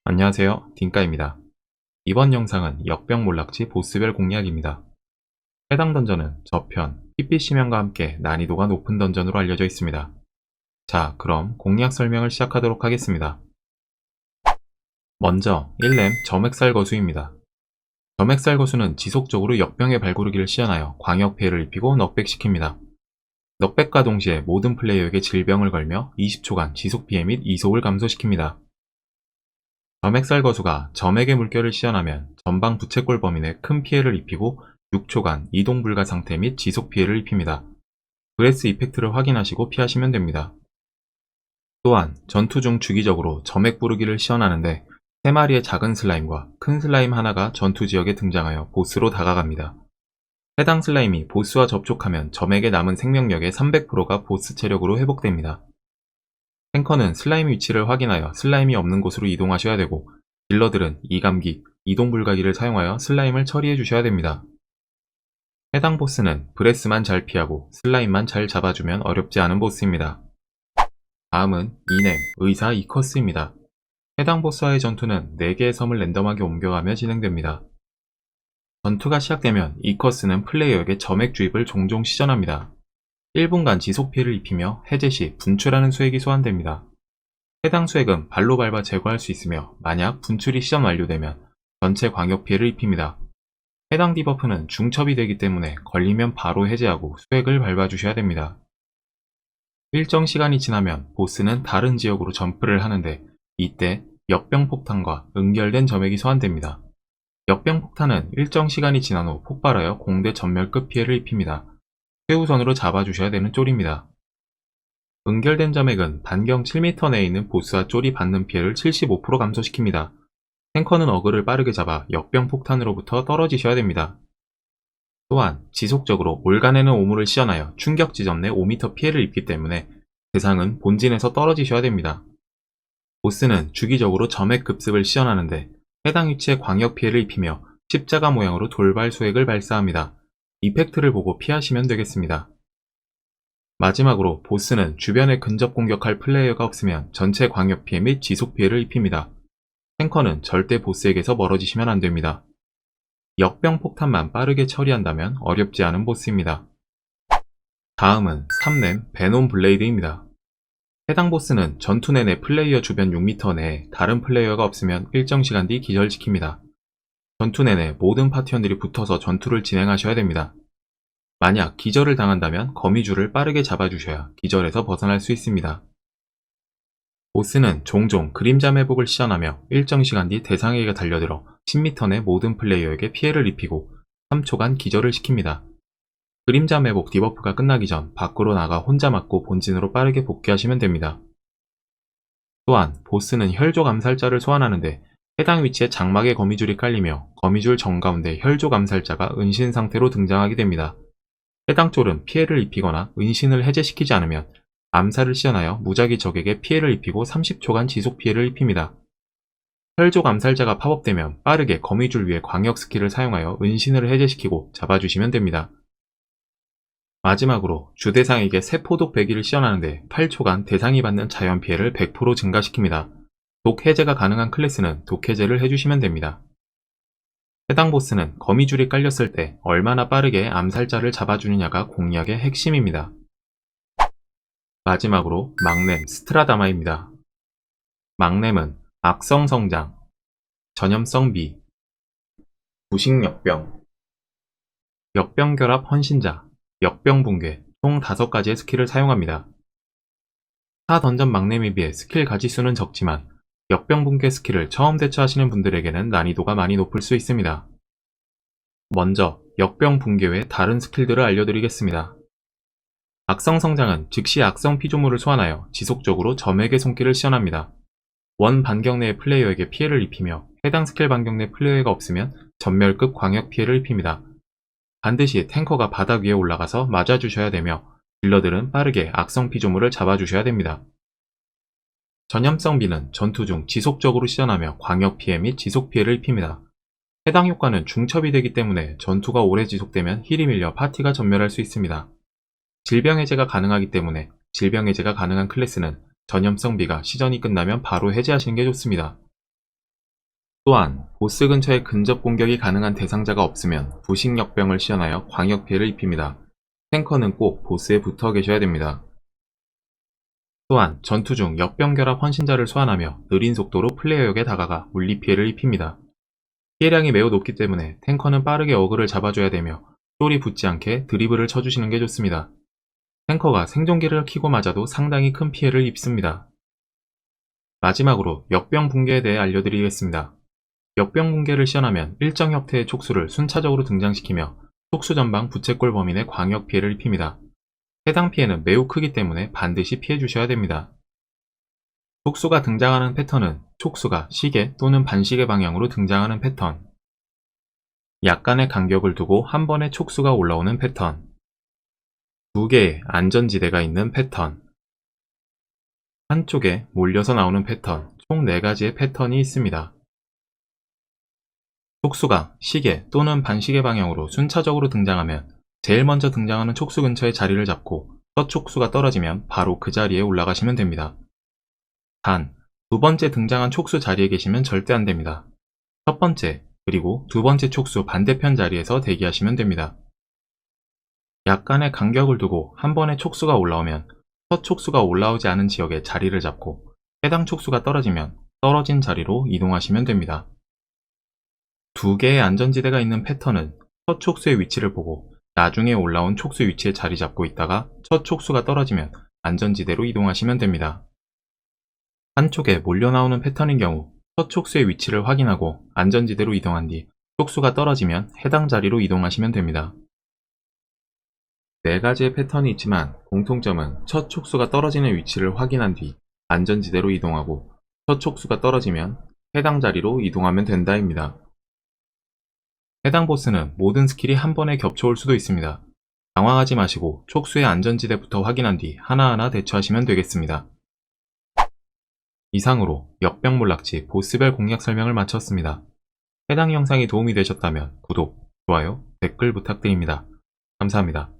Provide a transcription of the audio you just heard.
안녕하세요. 딘까입니다. 이번 영상은 역병몰락지 보스별 공략입니다. 해당 던전은 저편, PPC명과 함께 난이도가 높은 던전으로 알려져 있습니다. 자, 그럼 공략 설명을 시작하도록 하겠습니다. 먼저 1렘 점액살 거수입니다. 점액살 거수는 지속적으로 역병의 발구르기를 시연하여 광역 피해를 입히고 넉백시킵니다. 넉백과 동시에 모든 플레이어에게 질병을 걸며 20초간 지속 피해 및 이속을 감소시킵니다. 점액살 거수가 점액의 물결을 시연하면 전방 부채꼴 범인에 큰 피해를 입히고 6초간 이동 불가 상태 및 지속 피해를 입힙니다. 브레스 이펙트를 확인하시고 피하시면 됩니다. 또한 전투 중 주기적으로 점액 부르기를 시연하는데 3마리의 작은 슬라임과 큰 슬라임 하나가 전투 지역에 등장하여 보스로 다가갑니다. 해당 슬라임이 보스와 접촉하면 점액에 남은 생명력의 300%가 보스 체력으로 회복됩니다. 탱커는 슬라임 위치를 확인하여 슬라임이 없는 곳으로 이동하셔야 되고, 딜러들은 이감기, 이동 불가기를 사용하여 슬라임을 처리해 주셔야 됩니다. 해당 보스는 브레스만 잘 피하고 슬라임만 잘 잡아주면 어렵지 않은 보스입니다. 다음은 이넴, 의사 이커스입니다. 해당 보스와의 전투는 4개의 섬을 랜덤하게 옮겨가며 진행됩니다. 전투가 시작되면 이커스는 플레이어에게 점액 주입을 종종 시전합니다. 1분간 지속 피해를 입히며 해제 시 분출하는 수액이 소환됩니다. 해당 수액은 발로 밟아 제거할 수 있으며 만약 분출이 시전 완료되면 전체 광역 피해를 입힙니다. 해당 디버프는 중첩이 되기 때문에 걸리면 바로 해제하고 수액을 밟아주셔야 됩니다. 일정 시간이 지나면 보스는 다른 지역으로 점프를 하는데 이때 역병폭탄과 응결된 점액이 소환됩니다. 역병폭탄은 일정 시간이 지난 후 폭발하여 공대 전멸급 피해를 입힙니다. 최우선으로 잡아주셔야 되는 쫄입니다. 응결된 점액은 반경 7m 내에 있는 보스와 쫄이 받는 피해를 75% 감소시킵니다. 탱커는 어그를 빠르게 잡아 역병폭탄으로부터 떨어지셔야 됩니다. 또한 지속적으로 올가내는 오물을 시연하여 충격 지점 내 5m 피해를 입기 때문에 대상은 본진에서 떨어지셔야 됩니다. 보스는 주기적으로 점액 급습을 시연하는데 해당 위치에 광역 피해를 입히며 십자가 모양으로 돌발 수액을 발사합니다. 이펙트를 보고 피하시면 되겠습니다. 마지막으로 보스는 주변에 근접 공격할 플레이어가 없으면 전체 광역 피해 및 지속 피해를 입힙니다. 탱커는 절대 보스에게서 멀어지시면 안됩니다. 역병 폭탄만 빠르게 처리한다면 어렵지 않은 보스입니다. 다음은 3렘 베놈 블레이드입니다. 해당 보스는 전투 내내 플레이어 주변 6m 내에 다른 플레이어가 없으면 일정 시간 뒤 기절시킵니다. 전투 내내 모든 파티원들이 붙어서 전투를 진행하셔야 됩니다. 만약 기절을 당한다면 거미줄을 빠르게 잡아주셔야 기절에서 벗어날 수 있습니다. 보스는 종종 그림자 매복을 시전하며 일정 시간 뒤 대상에게 달려들어 10m 내 모든 플레이어에게 피해를 입히고 3초간 기절을 시킵니다. 그림자 매복 디버프가 끝나기 전 밖으로 나가 혼자 맞고 본진으로 빠르게 복귀하시면 됩니다. 또한 보스는 혈족 암살자를 소환하는데 해당 위치에 장막에 거미줄이 깔리며 거미줄 정가운데 혈족 암살자가 은신 상태로 등장하게 됩니다. 해당 쫄은 피해를 입히거나 은신을 해제시키지 않으면 암살을 시전하여 무작위 적에게 피해를 입히고 30초간 지속 피해를 입힙니다. 혈족 암살자가 팝업되면 빠르게 거미줄 위에 광역 스킬을 사용하여 은신을 해제시키고 잡아주시면 됩니다. 마지막으로 주대상에게 세포독 배기를 시전하는데 8초간 대상이 받는 자연 피해를 100% 증가시킵니다. 독 해제가 가능한 클래스는 독 해제를 해주시면 됩니다. 해당 보스는 거미줄이 깔렸을 때 얼마나 빠르게 암살자를 잡아주느냐가 공략의 핵심입니다. 마지막으로 막렘 스트라다마입니다. 막렘은 악성 성장, 전염성 비, 부식 역병, 역병 결합 헌신자, 역병 붕괴 총 5가지의 스킬을 사용합니다. 타 던전 막렘에 비해 스킬 가지수는 적지만 역병 붕괴 스킬을 처음 대처하시는 분들에게는 난이도가 많이 높을 수 있습니다. 먼저 역병 붕괴 외 다른 스킬들을 알려드리겠습니다. 악성 성장은 즉시 악성 피조물을 소환하여 지속적으로 점액의 손길을 시전합니다. 원 반경 내의 플레이어에게 피해를 입히며 해당 스킬 반경 내 플레이어가 없으면 전멸급 광역 피해를 입힙니다. 반드시 탱커가 바닥 위에 올라가서 맞아주셔야 되며 딜러들은 빠르게 악성 피조물을 잡아주셔야 됩니다. 전염성 비는 전투 중 지속적으로 시전하며 광역 피해 및 지속 피해를 입힙니다. 해당 효과는 중첩이 되기 때문에 전투가 오래 지속되면 힐이 밀려 파티가 전멸할 수 있습니다. 질병 해제가 가능하기 때문에 질병 해제가 가능한 클래스는 전염성 비가 시전이 끝나면 바로 해제하시는 게 좋습니다. 또한 보스 근처에 근접 공격이 가능한 대상자가 없으면 부식 역병을 시연하여 광역 피해를 입힙니다. 탱커는 꼭 보스에 붙어 계셔야 됩니다. 또한 전투 중 역병 결합 헌신자를 소환하며 느린 속도로 플레이어에게 다가가 물리 피해를 입힙니다. 피해량이 매우 높기 때문에 탱커는 빠르게 어그를 잡아줘야 되며 쫄이 붙지 않게 드리블을 쳐주시는 게 좋습니다. 탱커가 생존기를 켜고 맞아도 상당히 큰 피해를 입습니다. 마지막으로 역병 붕괴에 대해 알려드리겠습니다. 역병 붕괴를 시연하면 일정 형태의 촉수를 순차적으로 등장시키며 촉수 전방 부채꼴 범인의 광역 피해를 입힙니다. 해당 피해는 매우 크기 때문에 반드시 피해주셔야 됩니다. 촉수가 등장하는 패턴은 촉수가 시계 또는 반시계 방향으로 등장하는 패턴, 약간의 간격을 두고 한 번에 촉수가 올라오는 패턴, 두 개의 안전지대가 있는 패턴, 한쪽에 몰려서 나오는 패턴, 총 4가지의 패턴이 있습니다. 촉수가 시계 또는 반시계 방향으로 순차적으로 등장하면 제일 먼저 등장하는 촉수 근처에 자리를 잡고 첫 촉수가 떨어지면 바로 그 자리에 올라가시면 됩니다. 단, 두 번째 등장한 촉수 자리에 계시면 절대 안 됩니다. 첫 번째, 그리고 두 번째 촉수 반대편 자리에서 대기하시면 됩니다. 약간의 간격을 두고 한 번에 촉수가 올라오면 첫 촉수가 올라오지 않은 지역에 자리를 잡고 해당 촉수가 떨어지면 떨어진 자리로 이동하시면 됩니다. 두 개의 안전지대가 있는 패턴은 첫 촉수의 위치를 보고 나중에 올라온 촉수 위치에 자리 잡고 있다가 첫 촉수가 떨어지면 안전지대로 이동하시면 됩니다. 한쪽에 몰려 나오는 패턴인 경우 첫 촉수의 위치를 확인하고 안전지대로 이동한 뒤 촉수가 떨어지면 해당 자리로 이동하시면 됩니다. 4가지의 패턴이 있지만 공통점은 첫 촉수가 떨어지는 위치를 확인한 뒤 안전지대로 이동하고 첫 촉수가 떨어지면 해당 자리로 이동하면 된다입니다. 해당 보스는 모든 스킬이 한 번에 겹쳐올 수도 있습니다. 당황하지 마시고 촉수의 안전지대부터 확인한 뒤 하나하나 대처하시면 되겠습니다. 이상으로 역병몰락지 보스별 공략 설명을 마쳤습니다. 해당 영상이 도움이 되셨다면 구독, 좋아요, 댓글 부탁드립니다. 감사합니다.